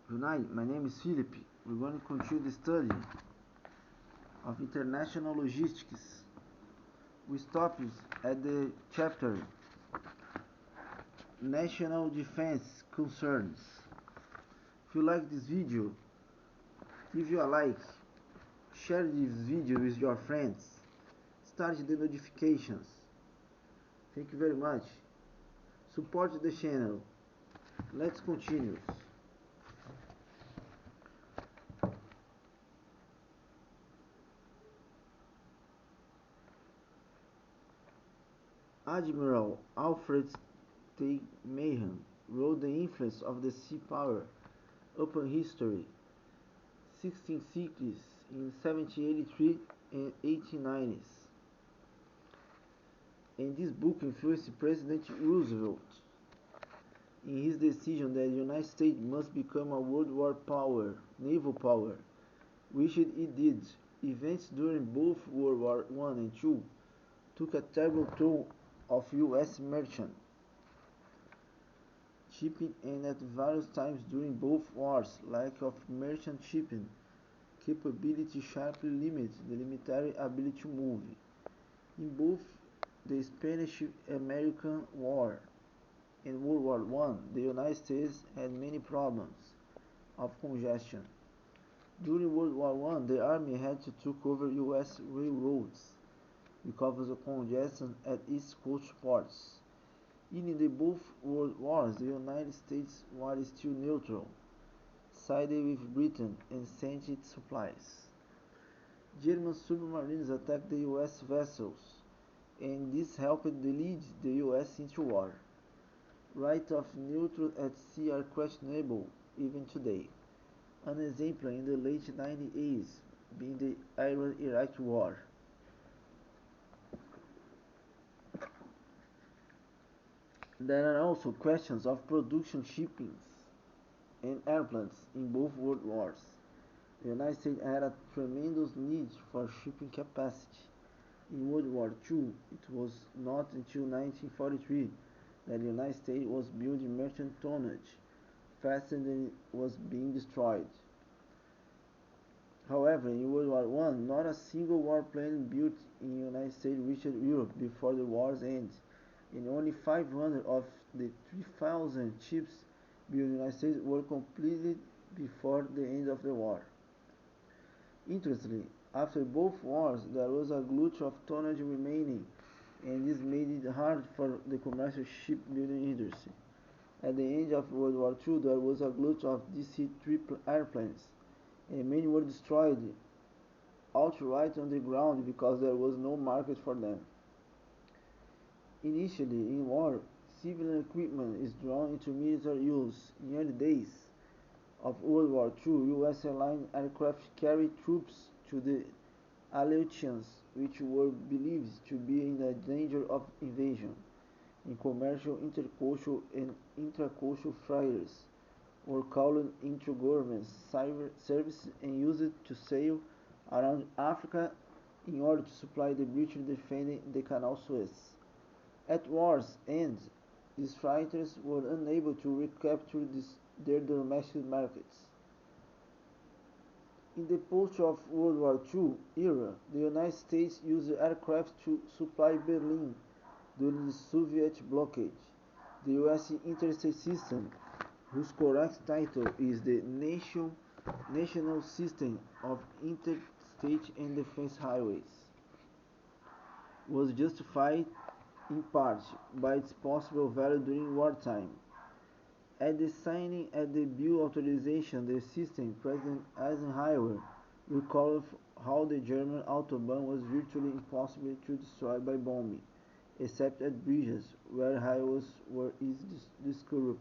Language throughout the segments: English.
Good night, my name is Philip. We're going to continue the study of international logistics. We stopped at the chapter National Defense Concerns. If you like this video, give you a like, share this video with your friends, start the notifications. Thank you very much. Support the channel. Let's continue. Admiral Alfred T. Mahan wrote The Influence of the Sea Power Upon History, 1660s in 1783 and 1890s. And this book influenced President Roosevelt in his decision that the United States must become a world war power, naval power, which it did. Events during both World War I and II took a terrible toll of U.S. merchant shipping, and at various times during both wars, lack of merchant shipping capability sharply limited the military ability to move. In both the Spanish-American War and World War I, the United States had many problems of congestion. During World War I, the Army had to take over U.S. railroads because of the congestion at East Coast ports. In the both world wars, the United States was still neutral, sided with Britain and sent its supplies. German submarines attacked the U.S. vessels, and this helped lead the U.S. into war. Right of neutral at sea are questionable even today. An example in the late 1980s being the Iran-Iraq War. There are also questions of production shippings and airplanes in both world wars. The United States had a tremendous need for shipping capacity. In World War II, it was not until 1943 that the United States was building merchant tonnage faster than it was being destroyed. However, in World War I, not a single warplane built in the United States reached Europe before the war's end, and only 500 of the 3,000 ships built in the United States were completed before the end of the war. Interestingly, after both wars, there was a glut of tonnage remaining, and this made it hard for the commercial shipbuilding industry. At the end of World War II, there was a glut of DC-3 airplanes, and many were destroyed outright on the ground because there was no market for them. Initially, in war, civilian equipment is drawn into military use. In early days of World War II, U.S. airline aircraft carried troops to the Aleutians, which were believed to be in danger of invasion. In commercial, intercoastal, and intracoastal freighters were called into government service and used to sail around Africa in order to supply the British defending the Canal Suez. At war's end, these freighters were unable to recapture their domestic markets. In the post-World War II era, the United States used aircraft to supply Berlin during the Soviet blockade. The U.S. Interstate System, whose correct title is the National System of Interstate and Defense Highways, was justified in part by its possible value during wartime. At the signing of the bill authorization the system, President Eisenhower recalled how the German Autobahn was virtually impossible to destroy by bombing, except at bridges where highways were easily disrupted.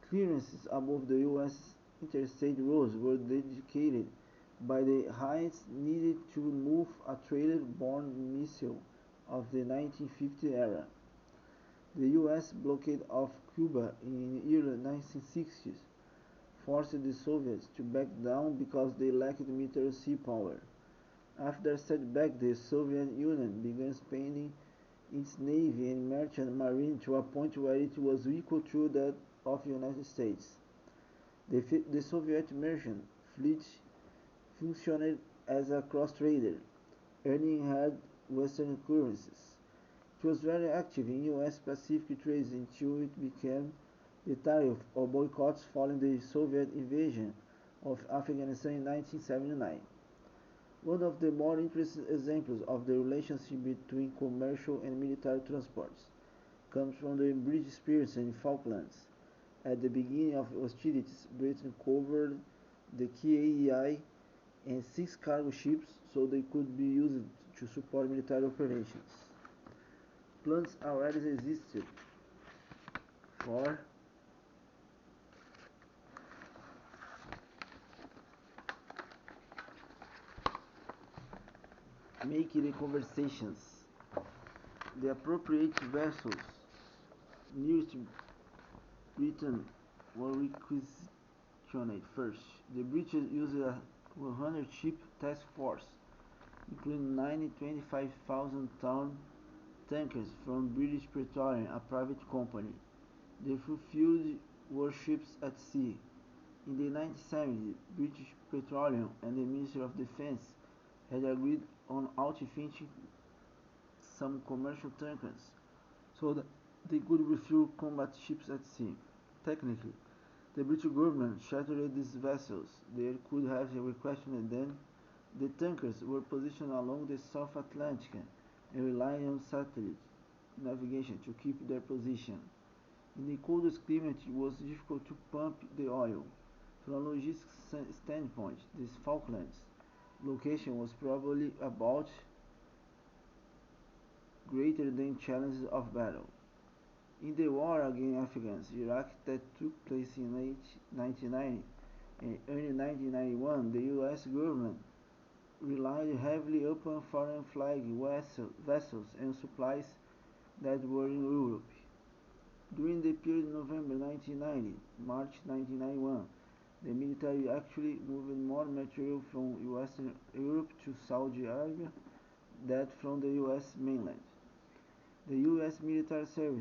Clearances above the U.S. interstate roads were dedicated by the heights needed to remove a trailer-borne missile of the 1950 era. The U.S. blockade of Cuba in the early 1960s forced the Soviets to back down because they lacked military sea power. After a setback, the Soviet Union began expanding its navy and merchant marine to a point where it was equal to that of the United States. The Soviet merchant fleet functioned as a cross-trader, earning hard Western currencies. It was very active in U.S. Pacific trades until it became the tariff or boycotts following the Soviet invasion of Afghanistan in 1979. One of the more interesting examples of the relationship between commercial and military transports comes from the British experience in Falklands. At the beginning of hostilities, Britain covered the key area and 6 cargo ships so they could be used to support military operations. Plans already existed for making the conversations the appropriate vessels nearest Britain were requisitioned first. The British used a 100-ship task force, including 25,000-ton tankers from British Petroleum, a private company. They fulfilled warships at sea. In the 1970s, British Petroleum and the Ministry of Defense had agreed on outfitting some commercial tankers so that they could refuel combat ships at sea. Technically, the British government chartered these vessels. They could have requested them. The tankers were positioned along the South Atlantic and relying on satellite navigation to keep their position. In the coldest climate, it was difficult to pump the oil. From a logistics standpoint, this Falklands location was probably about greater than challenges of battle. In the war against Iraq that took place in late 1990 and early 1991, the U.S. government relied heavily upon foreign flag vessels and supplies that were in Europe. During the period November 1990 March 1991, the military actually moved more material from Western Europe to Saudi Arabia than from the U.S. mainland. The U.S. military service